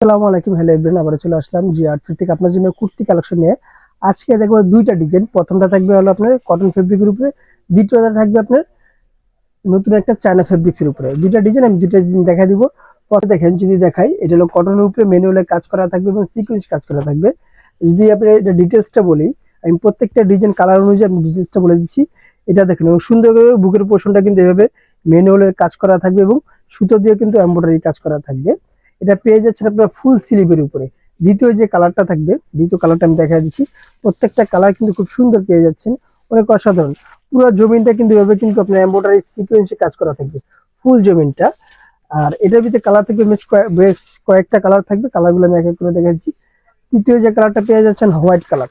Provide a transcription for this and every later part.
আসসালামু আলাইকুম, hello everyone. আবার চলে আসলাম জি আউটফিট থেকে আপনার জন্য কুর্তি কালেকশন নিয়ে। আজকে দেখবো দুইটা ডিজাইন। প্রথমটা থাকবে হলো আপনার কটন ফেব্রিকের উপরে, দ্বিতীয়টা থাকবে আপনার নতুন একটা চায়না ফেব্রিক্সের উপরে। দুইটা ডিজাইন আমি দুইটা ডিজাইন দেখা দিব। পরে দেখেন, যদি দেখাই, এটা হলো কটনের উপরে ম্যানুয়ালে কাজ করা থাকবে এবং সিকোয়েন্স কাজ করা থাকবে। যদি আপনি এটা ডিটেলসটা বলি, আমি প্রত্যেকটা ডিজাইন কালার অনুযায়ী আমি ডিটেলসটা বলে দিচ্ছি। এটা দেখেন, এবং সুন্দর করে বুকের পোর্শনটা কিন্তু এভাবে ম্যানুয়ালের কাজ করা থাকবে এবং সুতো দিয়ে কিন্তু এমব্রয়ডারি কাজ করা থাকবে। এটা পেয়ে যাচ্ছেন আপনার ফুল স্লিভের উপরে। দ্বিতীয় যে কালারটা থাকবে, দ্বিতীয় কালারটা আমি দেখা দিচ্ছি। প্রত্যেকটা কালার কিন্তু খুব সুন্দর পেয়ে যাচ্ছেন, অনেক অসাধারণ। পুরো জমিনটা কিন্তু এভাবে কিন্তু আপনার এমব্রয়ডারি সিকোয়েন্সে কাজ করা থাকবে, ফুল জমিনটা। আর এটার ভিতরে কালার থাকবে বেশ কয়েকটা কালার থাকবে, কালারগুলো আমি এক এক করে দেখাচ্ছি। তৃতীয় যে কালারটা পেয়ে যাচ্ছেন হোয়াইট কালার।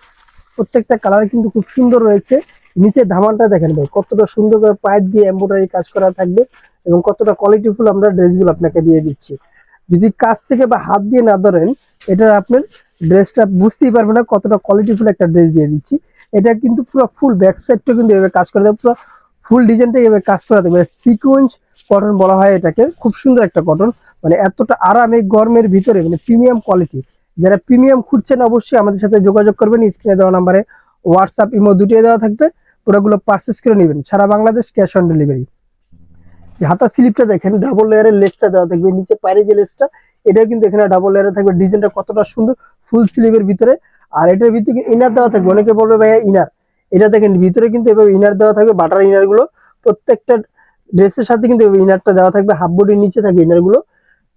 প্রত্যেকটা কালার কিন্তু খুব সুন্দর রয়েছে। নিচে ধামানটা দেখেন ভাই, কতটা সুন্দর করে পাইপ দিয়ে এমব্রয়ডারি কাজ করা থাকবে এবং কতটা কোয়ালিটিফুল আমরা ড্রেসগুলো আপনাকে দিয়ে দিচ্ছি। যদি কাছ থেকে বা হাত দিয়ে না ধরেন, এটা আপনার ড্রেসটা বুঝতেই পারবে না কতটা কোয়ালিটিফুল একটা ড্রেস দিয়ে দিচ্ছি। এটা কিন্তু পুরো ফুল ব্যাক সাইডটা কিন্তু এভাবে কাজ করা থাকবে, পুরো ফুল ডিজাইনটা এভাবে কাজ করা থাকবে। সিকোয়েন্স কটন বলা হয় এটাকে, খুব সুন্দর একটা কটন। মানে এতটা আরাম এই গরমের ভিতরে, মানে প্রিমিয়াম কোয়ালিটি। যারা প্রিমিয়াম খুঁজছেন অবশ্যই আমাদের সাথে যোগাযোগ করবেন। স্ক্রিনে দেওয়া নাম্বারে হোয়াটসঅ্যাপ, ইমো দুটোই দেওয়া থাকবে। প্রোডাক্টগুলো পারচেস করে নেবেন, সারা বাংলাদেশ ক্যাশ অন ডেলিভারি। হাতা স্লিপটা দেখেন, ডাবল লেয়ারের লেসটা দেওয়া থাকবে, নিচে পায়ের যে লেসটা, এটাও কিন্তু এখানে ডাবল লেয়ারে থাকবে। ডিজাইনটা কতটা সুন্দর, ফুল স্লিভের ভিতরে। আর এটার ভিতরে ইনার দেওয়া থাকবে। অনেকে বলবে ভাইয়া ইনার, এটা দেখেন ভিতরে কিন্তু এভাবে ইনার দেওয়া থাকবে, বাটার ইনার গুলো। প্রত্যেকটা ড্রেসের সাথে কিন্তু ইনারটা দেওয়া থাকবে, হাফ বডির নিচে থাকবে ইনার গুলো।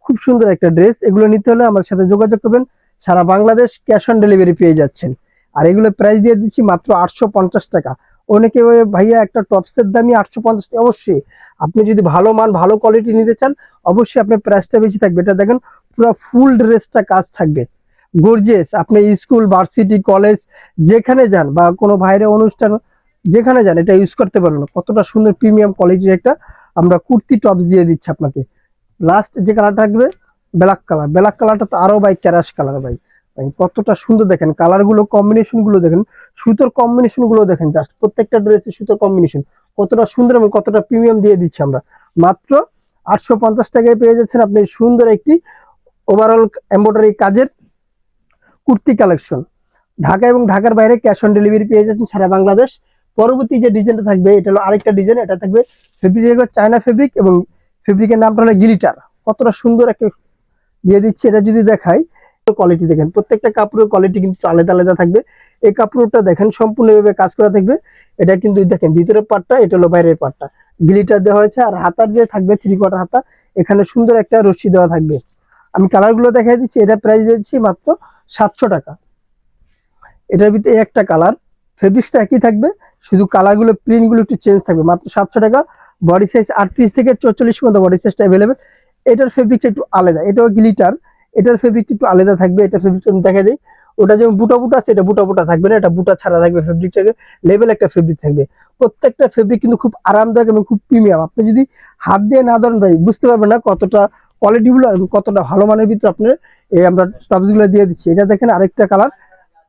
খুব সুন্দর একটা ড্রেস। এগুলো নিতে হলে আমার সাথে যোগাযোগ করবেন, সারা বাংলাদেশ ক্যাশ অন ডেলিভারি পেয়ে যাচ্ছেন। আর এগুলো প্রাইস দিয়ে দিচ্ছি মাত্র 850 টাকা। অনেকে বলে, ভাইয়া একটা টপসের দামই 850 টাকা। অবশ্যই আপনি যদি ভালো মান ভালো কোয়ালিটি নিতে চান, অবশ্যই আপনার প্রাইসটা বেশি থাকবে। এটা দেখেন, পুরো ফুল ড্রেসটা কাজ থাকবে, গর্জিয়াস। আপনি স্কুল, ভার্সিটি, কলেজ যেখানে যান বা কোনো বাইরের অনুষ্ঠান যেখানে যান, এটা ইউজ করতে পারবেন। কতটা সুন্দর প্রিমিয়াম কোয়ালিটির একটা আমরা কুর্তি টপস দিয়ে দিচ্ছি আপনাকে। লাস্ট যে কালার থাকবে ব্ল্যাক কালার। ব্ল্যাক কালারটা তো আরো ভাই ক্যারাশ কালার ভাই। ভাই কতটা সুন্দর দেখেন, কালার গুলো কম্বিনেশন গুলো দেখেন, সুতোর কম্বিনেশন গুলো দেখেন। জাস্ট প্রত্যেকটা ড্রেসে সুতোর কম্বিনেশন কতটা সুন্দর এবং কতটা প্রিমিয়াম দিয়ে দিচ্ছি আমরা। মাত্র 850 টাকায় পেয়ে যাচ্ছেন আপনি সুন্দর একটি ওভারঅল এমব্রয়ডারি কাজের কুর্তি কালেকশন। ঢাকা এবং ঢাকার বাইরে ক্যাশ অন ডেলিভারি পেয়ে যাচ্ছেন সারা বাংলাদেশ। পরবর্তী যে ডিজাইনটা থাকবে, এটা হলো আরেকটা ডিজাইন। এটা থাকবে ফেব্রিক, চায়না ফেব্রিক, এবং ফেব্রিকের নামটা হলো গ্লিটার। কতটা সুন্দর একটা দিয়ে দিচ্ছে। এটা যদি দেখাই, কোয়ালিটি দেখেন, প্রত্যেকটা কাপড়ের কোয়ালিটি কিন্তু আলাদা আলাদা থাকবে। এই কাপড়টা দেখেন সম্পূর্ণভাবে কাজ করা থাকবে। এটা কিন্তু দেখেন ভিতরের পার্টটা, এটা হলো বাইরের পার্টটা, গ্লিটার দেওয়া হয়েছে। আর হাতার যে থাকবে 3/4 হাতা, এখানে সুন্দর একটা রশি দেওয়া থাকবে। আমি কালার গুলো দেখাই দিচ্ছি। এটা প্রাইস দিচ্ছি মাত্র 700 টাকা। এটার ভিতরে একটা কালার, ফেব্রিক্সটা একই থাকবে, শুধু কালার গুলো প্রিন্ট গুলো একটু চেঞ্জ থাকবে। মাত্র 700 টাকা। বডি সাইজ 38 থেকে 44 পর্যন্ত বডি সাইজটা অ্যাভেলেবেল। এটার ফেব্রিকটা একটু আলাদা, এটাও গ্লিটার। এটার ফেব্রিকটা একটু আলাদা থাকবে। এটা ফেব্রিকটা আমি দেখা দিই, ওটা যেমন বুটা বুটা আছে, এটা বুটা বুটা থাকবে না, এটা বুটা ছাড়া থাকবে। ফেব্রিকটাকে লেভেল একটা ফেব্রিক থাকবে। প্রত্যেকটা ফেব্রিক কিন্তু খুব আরামদায়ক এবং খুব প্রিমিয়াম। আপনি যদি হাত দিয়ে না ধরেন ভাই, বুঝতে পারবেন না কতটা কোয়ালিটিফুল আর কতটা ভালো মানের ভিতরে আপনার এই আমরা টপস গুলো দিয়ে দিচ্ছি। এটা দেখেন আরেকটা কালার।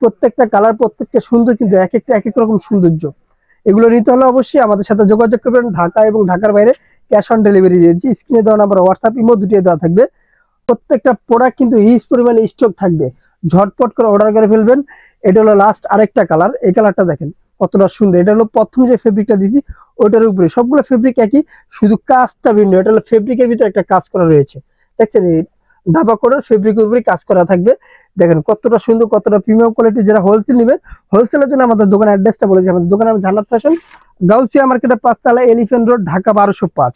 প্রত্যেকটা কালার প্রত্যেকটা সুন্দর, কিন্তু এক একটা এক এক রকম সৌন্দর্য। এগুলো নিতে হলে অবশ্যই আমাদের সাথে যোগাযোগ করবেন। ঢাকা এবং ঢাকার বাইরে ক্যাশ অন ডেলিভারি দিয়েছি। স্ক্রিনে দেওয়া নাম্বার, হোয়াটসঅ্যাপ, ইমো দুটোই দেওয়া থাকবে। প্রত্যেকটা প্রোডাক্ট কিন্তু হিউজ পরিমাণে স্টক থাকবে, ঝটপট করে অর্ডার করে ফেলবেন। এটা হলো লাস্ট আরেকটা কালার। এই কালারটা দেখেন কতটা সুন্দর। এটা হলো প্রথম যে ফেব্রিকটা দিয়েছি ওইটার উপরে, সবগুলো ফেব্রিক একই, শুধু কাজটা ভিন্ন। এটা হলো ফেব্রিকের ভিতরে একটা কাজ করা রয়েছে, দেখছেন? এই ডাবা করার ফেব্রিকের উপরে কাজ করা থাকবে। দেখেন কতটা সুন্দর, কতটা প্রিমিয়াম কোয়ালিটি। যারা হোলসেল নেবে, হোলসেলের জন্য আমাদের দোকানের অ্যাড্রেসটা বলেছি। আমাদের দোকানের জান্নাত ফ্যাশন, গাউসিয়া মার্কেটের 5 তলা, এলিফ্যান্ট রোড, ঢাকা 1205।